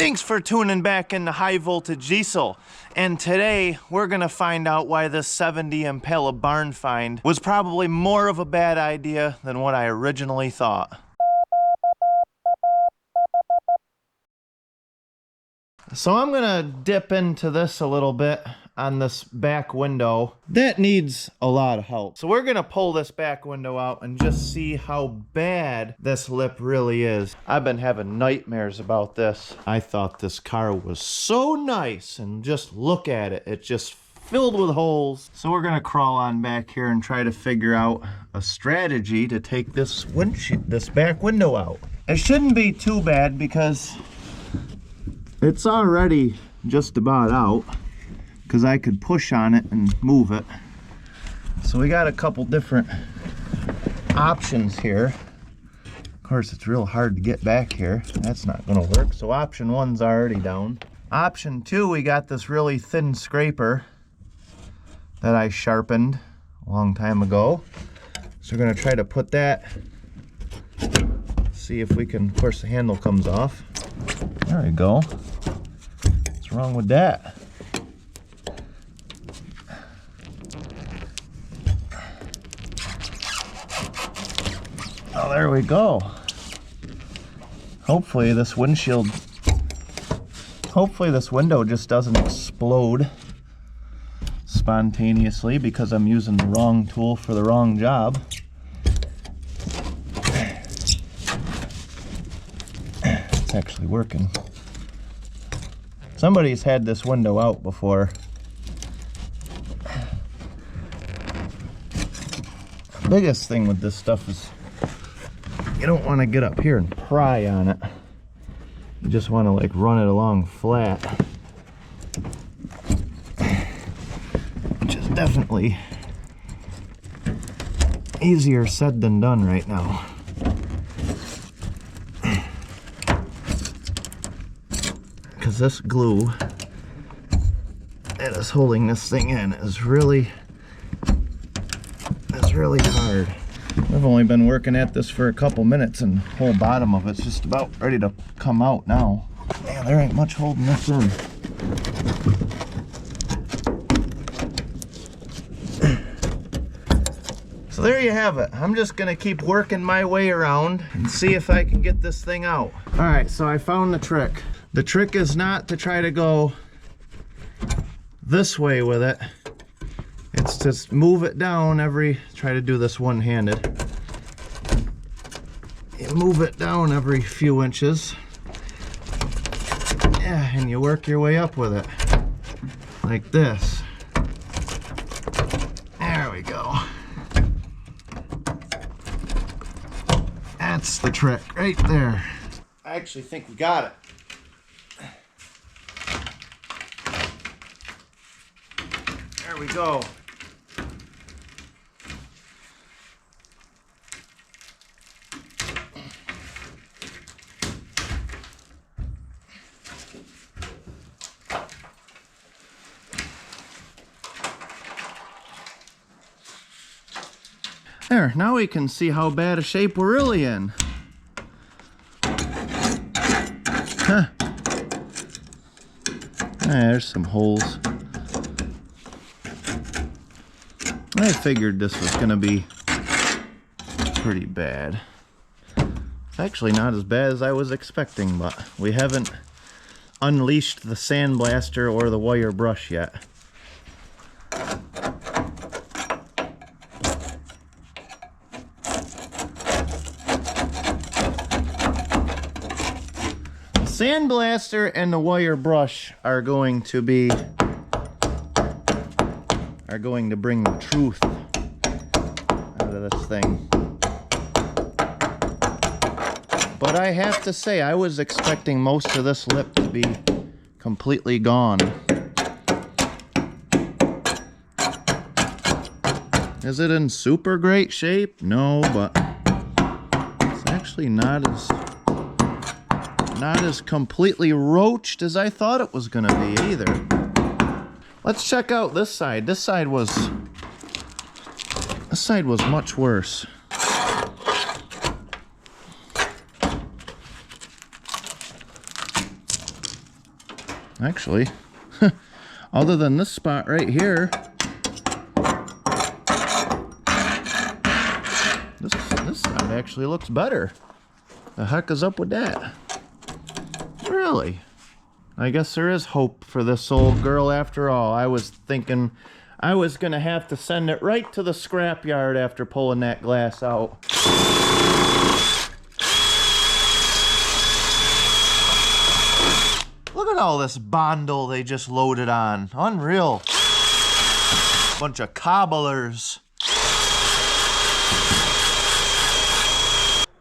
Thanks for tuning back into High Voltage Diesel. And today we're gonna find out why this 70 Impala barn find was probably more of a bad idea than what I originally thought. So I'm gonna dip into this a little bit on this back window. That needs a lot of help. So we're gonna pull this back window out and just see how bad this lip really is. I've been having nightmares about this. I thought this car was so nice, and just look at it. It's just filled with holes. So we're gonna crawl on back here and try to figure out a strategy to take this back window out. It shouldn't be too bad because it's already just about out, because I could push on it and move it. So we got a couple different options here. Of course, it's real hard to get back here. That's not gonna work. So option one's already down. Option two, we got this really thin scraper that I sharpened a long time ago. So we're gonna try to put that, see if we can, of course the handle comes off. There we go. What's wrong with that? Oh, there we go. Hopefully this window just doesn't explode spontaneously because I'm using the wrong tool for the wrong job. It's actually working. Somebody's had this window out before. The biggest thing with this stuff is you don't want to get up here and pry on it. You just want to like run it along flat, which is definitely easier said than done right now. Because this glue that is holding this thing in is really hard. I've only been working at this for a couple minutes and the whole bottom of it's just about ready to come out now. Man, there ain't much holding this in. So there you have it. I'm just gonna keep working my way around and see if I can get this thing out. All right, so I found the trick. The trick is not to try to go this way with it. It's just move it down try to do this one-handed. You move it down every few inches. Yeah, and you work your way up with it. Like this. There we go. That's the trick right there. I actually think we got it. There we go. There, now we can see how bad a shape we're really in. Huh. There's some holes. I figured this was gonna be pretty bad. It's actually not as bad as I was expecting, but we haven't unleashed the sandblaster or the wire brush yet. The sandblaster and the wire brush are going to bring the truth out of this thing. But I have to say, I was expecting most of this lip to be completely gone. Is it in super great shape? No, but it's actually not as completely roached as I thought it was gonna be either. Let's check out this side. This side was much worse. Actually, other than this spot right here, this side actually looks better. The heck is up with that? Really? I guess there is hope for this old girl after all. I was thinking I was gonna have to send it right to the scrapyard after pulling that glass out. Look at all this bondle they just loaded on. Unreal. Bunch of cobblers.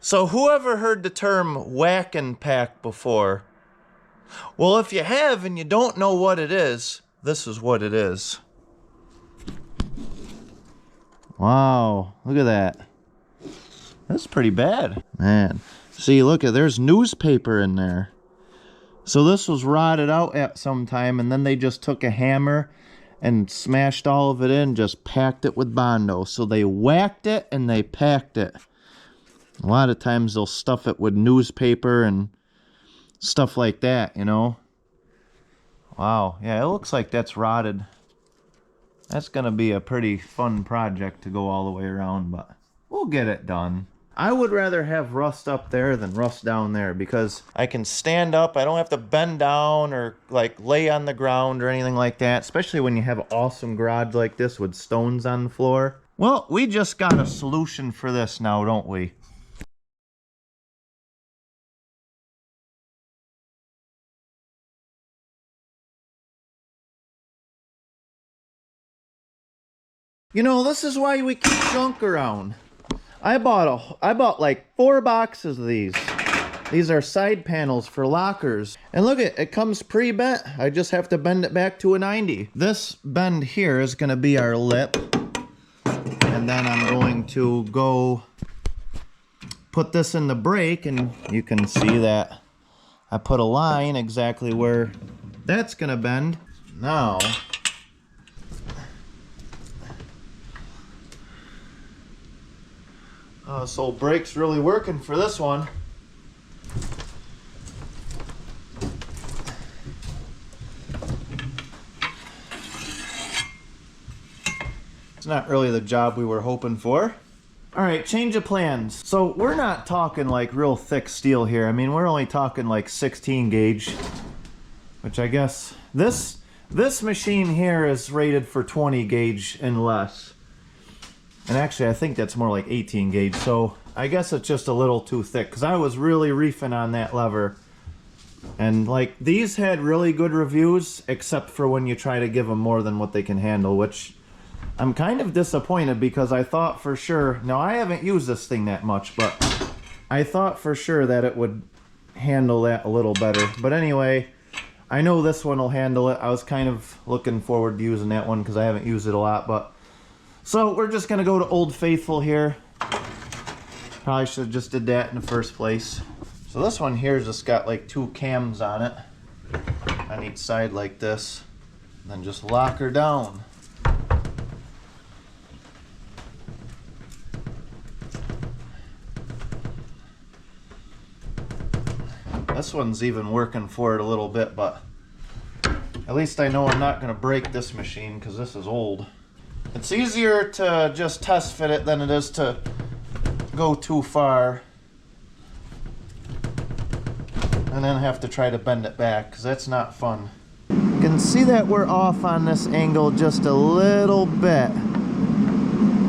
So whoever heard the term whack and pack before? Well, if you have and you don't know what it is, this is what it is. Wow, look at that. That's pretty bad. Man, see, look at, there's newspaper in there. So this was rotted out at some time, and then they just took a hammer and smashed all of it in, just packed it with Bondo. So they whacked it and they packed it. A lot of times they'll stuff it with newspaper and stuff like that, you know. Wow, yeah, it looks like that's rotted. That's gonna be a pretty fun project to go all the way around, but we'll get it done. I would rather have rust up there than rust down there, because I can stand up, I don't have to bend down or like lay on the ground or anything like that, especially when you have an awesome garage like this with stones on the floor. Well, we just got a solution for this now, don't we? You know, this is why we keep junk around. I bought like 4 boxes of these. These are side panels for lockers. And look, it comes pre-bent. I just have to bend it back to a 90. This bend here is gonna be our lip. And then I'm going to go put this in the brake, and you can see that I put a line exactly where that's gonna bend. Now, this old brake's really working for this one. It's not really the job we were hoping for. All right, change of plans. So we're not talking like real thick steel here. I mean, we're only talking like 16 gauge, which I guess this machine here is rated for 20 gauge and less. And actually, I think that's more like 18 gauge. So I guess it's just a little too thick, because I was really reefing on that lever. And like, these had really good reviews, except for when you try to give them more than what they can handle, which I'm kind of disappointed, because I thought for sure, now I haven't used this thing that much, but I thought for sure that it would handle that a little better. But anyway, I know this one will handle it. I was kind of looking forward to using that one because I haven't used it a lot, but so we're just gonna go to Old Faithful here. Probably should have just did that in the first place. So this one here has just got like 2 cams on it on each side like this, and then just lock her down. This one's even working for it a little bit, but at least I know I'm not gonna break this machine because this is old. It's easier to just test fit it than it is to go too far and then have to try to bend it back, because that's not fun. You can see that we're off on this angle just a little bit,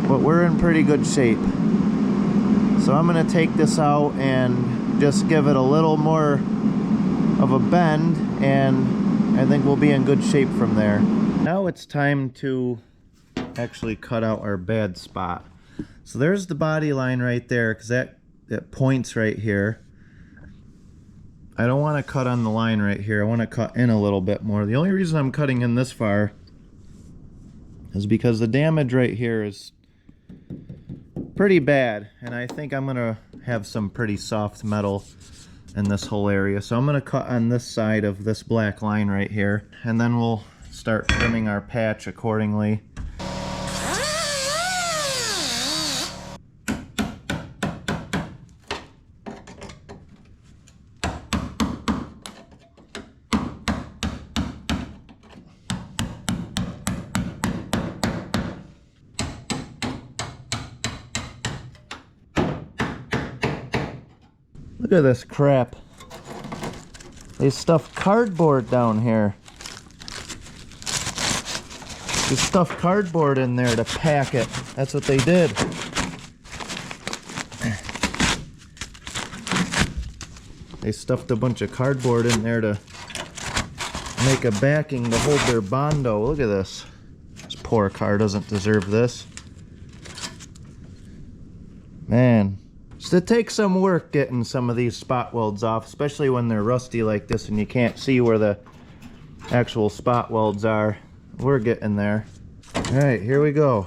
but we're in pretty good shape. So I'm gonna take this out and just give it a little more of a bend, and I think we'll be in good shape from there. Now it's time to actually cut out our bad spot. So there's the body line right there, because that points right here. I don't want to cut on the line right here. I want to cut in a little bit more. The only reason I'm cutting in this far is because the damage right here is pretty bad, and I think I'm gonna have some pretty soft metal in this whole area. So I'm gonna cut on this side of this black line right here, and then we'll start trimming our patch accordingly. Look at this crap. They stuffed cardboard down here. They stuffed cardboard in there to pack it. That's what they did. They stuffed a bunch of cardboard in there to make a backing to hold their Bondo. Look at this. This poor car doesn't deserve this. Man. So it takes some work getting some of these spot welds off, especially when they're rusty like this and you can't see where the actual spot welds are. We're getting there. Alright, here we go.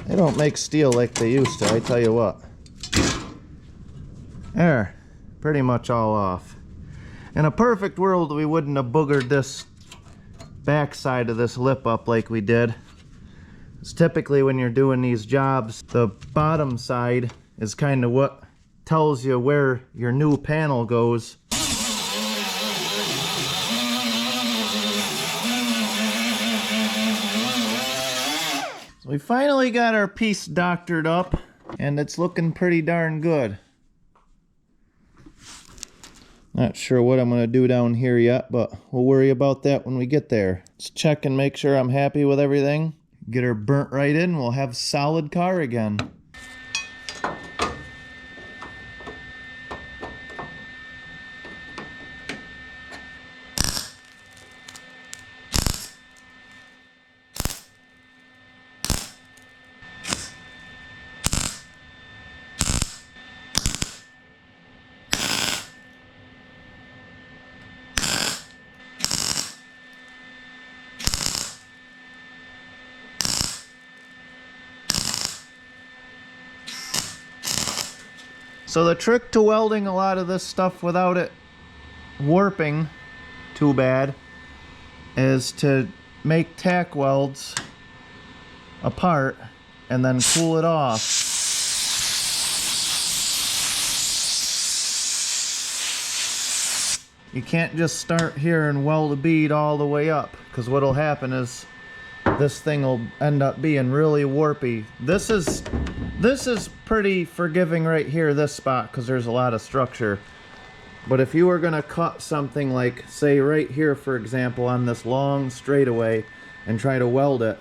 They don't make steel like they used to, I tell you what. There. Pretty much all off. In a perfect world, we wouldn't have boogered this back side of this lip up like we did. It's typically when you're doing these jobs, the bottom side is kind of what tells you where your new panel goes. So we finally got our piece doctored up, and it's looking pretty darn good. Not sure what I'm going to do down here yet, but we'll worry about that when we get there. Let's check and make sure I'm happy with everything. Get her burnt right in, we'll have solid car again. So the trick to welding a lot of this stuff without it warping too bad is to make tack welds apart and then cool it off. You can't just start here and weld a bead all the way up, because what'll happen is this thing will end up being really warpy. This is pretty forgiving right here, this spot, because there's a lot of structure. But if you were going to cut something like, say right here for example, on this long straightaway and try to weld it,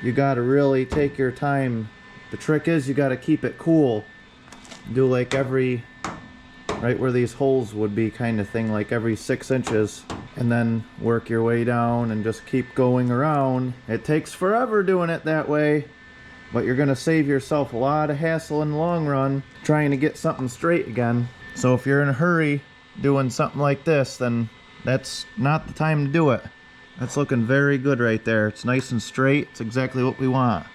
you got to really take your time. The trick is you got to keep it cool. Do like every, right where these holes would be kind of thing, like every 6 inches, and then work your way down and just keep going around. It takes forever doing it that way, but you're going to save yourself a lot of hassle in the long run trying to get something straight again. So if you're in a hurry doing something like this, then that's not the time to do it. That's looking very good right there. It's nice and straight. It's exactly what we want.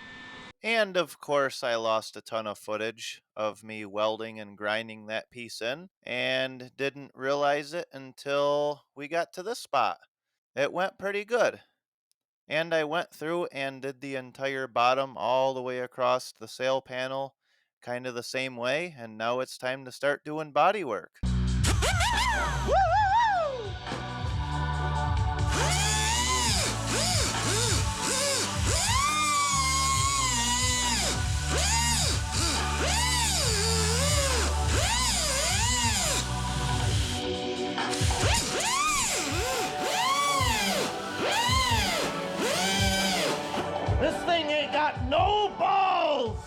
And of course I lost a ton of footage of me welding and grinding that piece in, and didn't realize it until we got to this spot. It went pretty good. And I went through and did the entire bottom all the way across the sail panel kind of the same way, and now it's time to start doing body work. This thing ain't got no balls!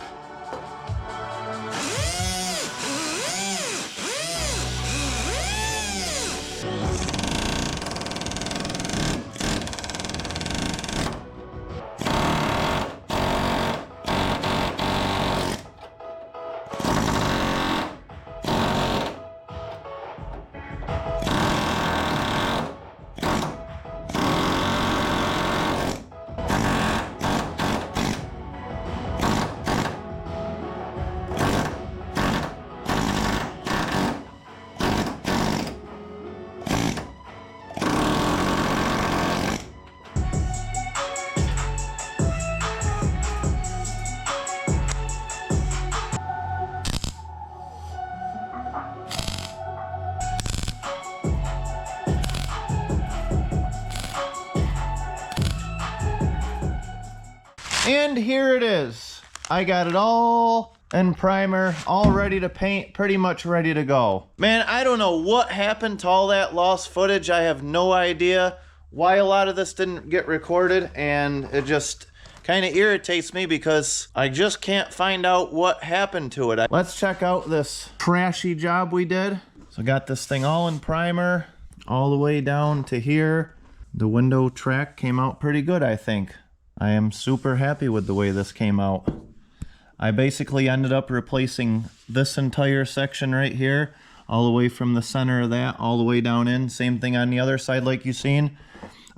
And here it is. I got it all in primer, all ready to paint, pretty much ready to go. Man, I don't know what happened to all that lost footage. I have no idea why a lot of this didn't get recorded, and it just kind of irritates me because I just can't find out what happened to it. Let's check out this trashy job we did. So I got this thing all in primer, all the way down to here. The window track came out pretty good, I think. I am super happy with the way this came out. I basically ended up replacing this entire section right here, all the way from the center of that, all the way down in. Same thing on the other side like you've seen.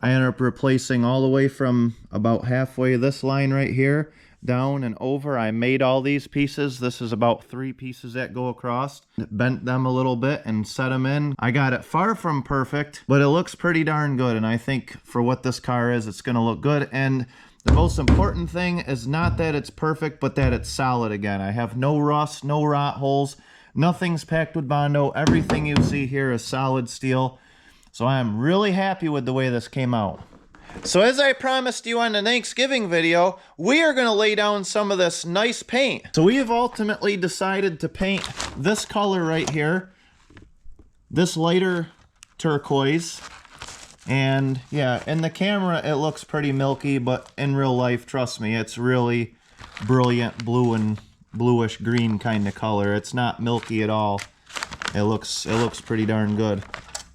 I ended up replacing all the way from about halfway this line right here down and over. I made all these pieces. This is about 3 pieces that go across. Bent them a little bit and set them in. I got it far from perfect, but it looks pretty darn good. And I think for what this car is, it's gonna look good. And the most important thing is not that it's perfect, but that it's solid again. I have no rust, no rot holes. Nothing's packed with Bondo. Everything you see here is solid steel. So I'm really happy with the way this came out. So as I promised you on the Thanksgiving video, we are going to lay down some of this nice paint. So we have ultimately decided to paint this color right here, this lighter turquoise. And yeah, in the camera it looks pretty milky, but in real life, trust me, it's really brilliant blue and bluish green kind of color. It's not milky at all. It looks pretty darn good.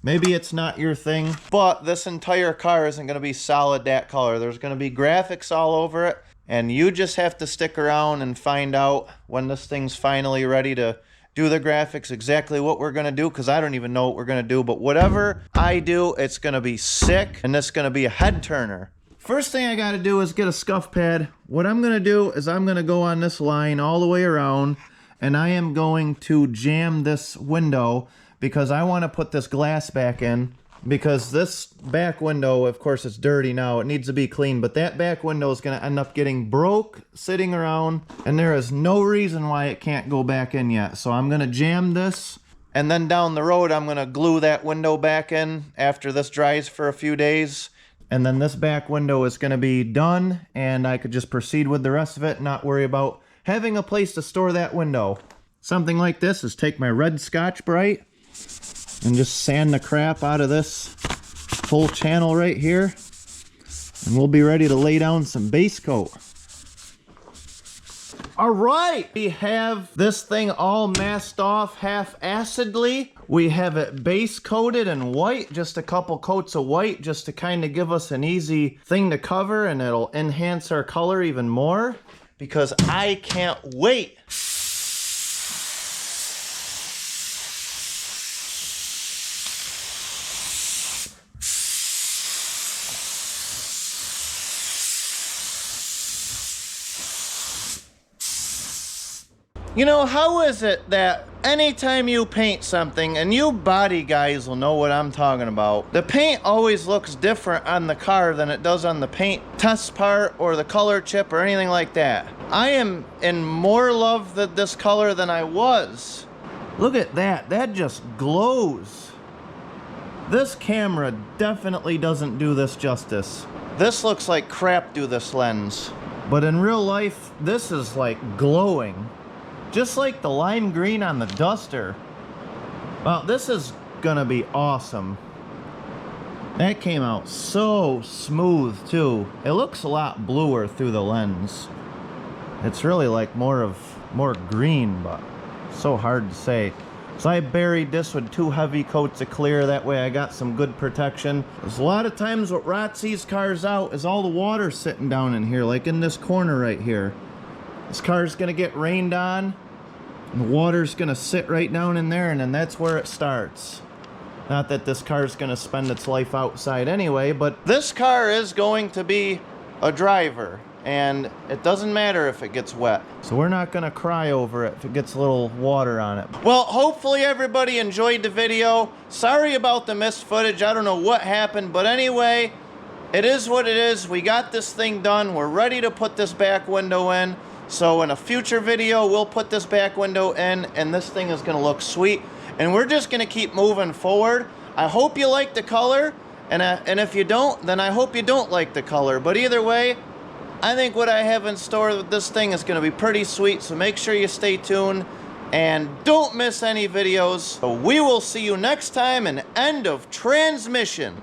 Maybe it's not your thing, but this entire car isn't going to be solid that color. There's going to be graphics all over it, and you just have to stick around and find out when this thing's finally ready to do the graphics exactly what we're going to do, because I don't even know what we're going to do, but whatever I do, it's going to be sick, and it's going to be a head turner. First thing I got to do is get a scuff pad. What I'm going to do is I'm going to go on this line all the way around, and I am going to jam this window because I want to put this glass back in, because this back window, of course, it's dirty now. It needs to be clean, but that back window is going to end up getting broke sitting around, and there is no reason why it can't go back in yet. So I'm going to jam this, and then down the road, I'm going to glue that window back in after this dries for a few days. And then this back window is going to be done, and I could just proceed with the rest of it, not worry about having a place to store that window. Something like this is take my red Scotch-Brite and just sand the crap out of this whole channel right here, and we'll be ready to lay down some base coat. All right, we have this thing all masked off half-acidly. We have it base coated in white, just a couple coats of white, just to kind of give us an easy thing to cover, and it'll enhance our color even more, because I can't wait. You know, how is it that anytime you paint something, and you body guys will know what I'm talking about, the paint always looks different on the car than it does on the paint test part or the color chip or anything like that. I am in more love with this color than I was. Look at that, that just glows. This camera definitely doesn't do this justice. This looks like crap through this lens. But in real life, this is like glowing. Just like the lime green on the Duster. Well, this is gonna be awesome. That came out so smooth too. It looks a lot bluer through the lens. It's really like more green, but so hard to say. So I buried this with 2 heavy coats of clear. That way I got some good protection. There's a lot of times what rots these cars out is all the water sitting down in here, like in this corner right here. This car's gonna get rained on, and the water's gonna sit right down in there, and then that's where it starts. Not that this car's gonna spend its life outside anyway, but this car is going to be a driver, and it doesn't matter if it gets wet. So we're not gonna cry over it if it gets a little water on it. Well, hopefully everybody enjoyed the video. Sorry about the missed footage. I don't know what happened, but anyway, it is what it is. We got this thing done. We're ready to put this back window in. So in a future video, we'll put this back window in, and this thing is gonna look sweet. And we're just gonna keep moving forward. I hope you like the color, and if you don't, then I hope you don't like the color. But either way, I think what I have in store with this thing is going to be pretty sweet, so make sure you stay tuned and don't miss any videos. So we will see you next time in End of Transmission.